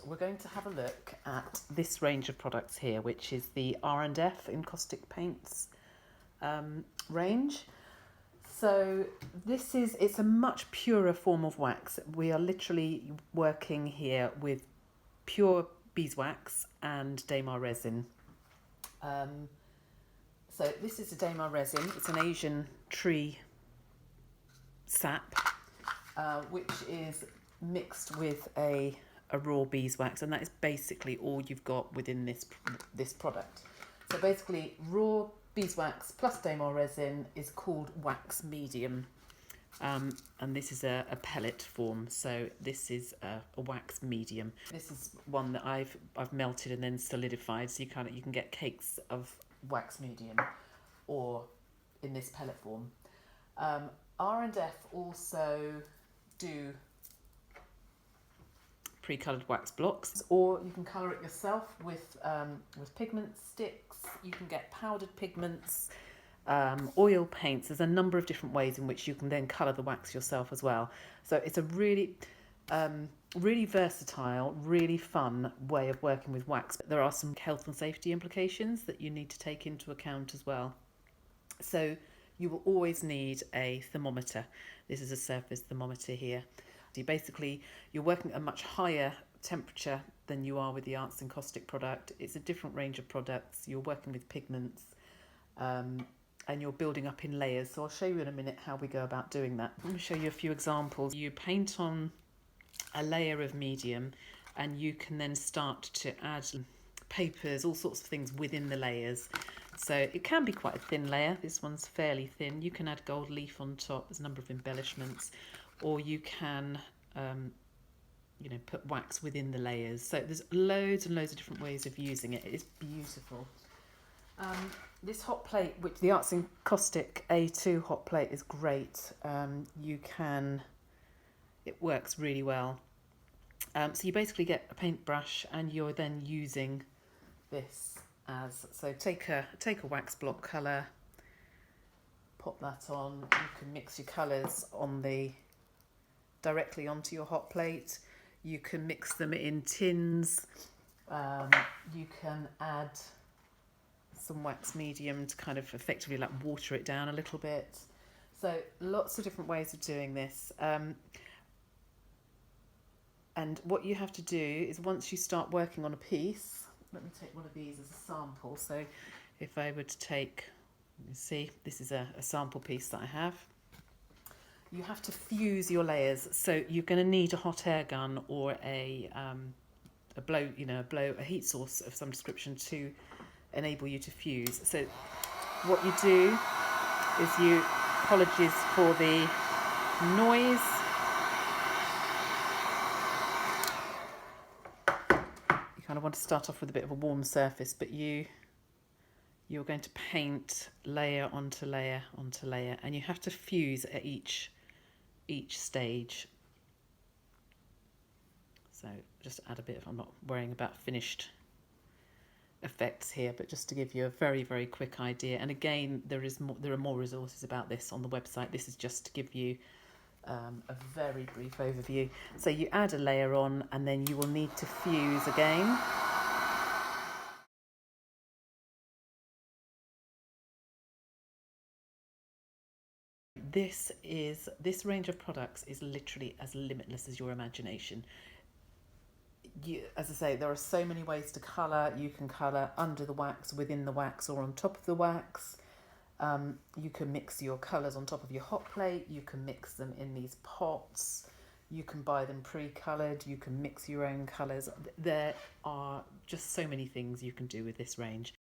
we're going to have a look at this range of products here, which is the R&F Encaustic Paints range. So it's a much purer form of wax. We are literally working here with pure beeswax and Damar resin. So this is a Damar resin. It's an Asian tree sap, which is mixed with a raw beeswax, and that is basically all you've got within this product. So basically, raw beeswax plus Damar resin is called wax medium, and this is a pellet form. So this is a wax medium. This is one that I've melted and then solidified, so you can get cakes of wax medium, or in this pellet form. R&F also do pre-coloured wax blocks, or you can colour it yourself with pigment sticks. You can get powdered pigments, oil paints. There's a number of different ways in which you can then colour the wax yourself as well. So it's a really versatile, really fun way of working with wax. But there are some health and safety implications that you need to take into account as well. So you will always need a thermometer. This is a surface thermometer here. You're working at a much higher temperature than you are with the Art Encaustic product. It's a different range of products. You're working with pigments, and you're building up in layers. So I'll show you in a minute how we go about doing that. I'm going to show you a few examples. You paint on a layer of medium, and you can then start to add papers, all sorts of things within the layers. So it can be quite a thin layer. This one's fairly thin. You can add gold leaf on top. There's a number of embellishments, or you can put wax within the layers. So there's loads and loads of different ways of using it. It is beautiful. This hot plate, which the Art Encaustic A2 hot plate, is great. It works really well. So you basically get a paintbrush, and you're then using this so take a wax block colour, pop that on. You can mix your colours directly onto your hot plate. You can mix them in tins. You can add some wax medium to kind of effectively water it down a little bit. So lots of different ways of doing this. And what you have to do is, once you start working on a piece, let me take one of these as a sample. So if I were to take, you see, this is a sample piece that I have. You have to fuse your layers. So you're going to need a hot air gun or a heat source of some description to enable you to fuse. So what you do is apologies for the noise. I want to start off with a bit of a warm surface, but you're going to paint layer onto layer onto layer, and you have to fuse at each stage. So just add a bit of, I'm not worrying about finished effects here, but just to give you a very, very quick idea. And again, there are more resources about this on the website. This is just to give you a very brief overview. So you add a layer on, and then you will need to fuse again. This range of products is literally as limitless as your imagination. As I say, there are so many ways to colour. You can colour under the wax, within the wax, or on top of the wax. You can mix your colours on top of your hot plate. You can mix them in these pots. You can buy them pre-coloured. You can mix your own colours. There are just so many things you can do with this range.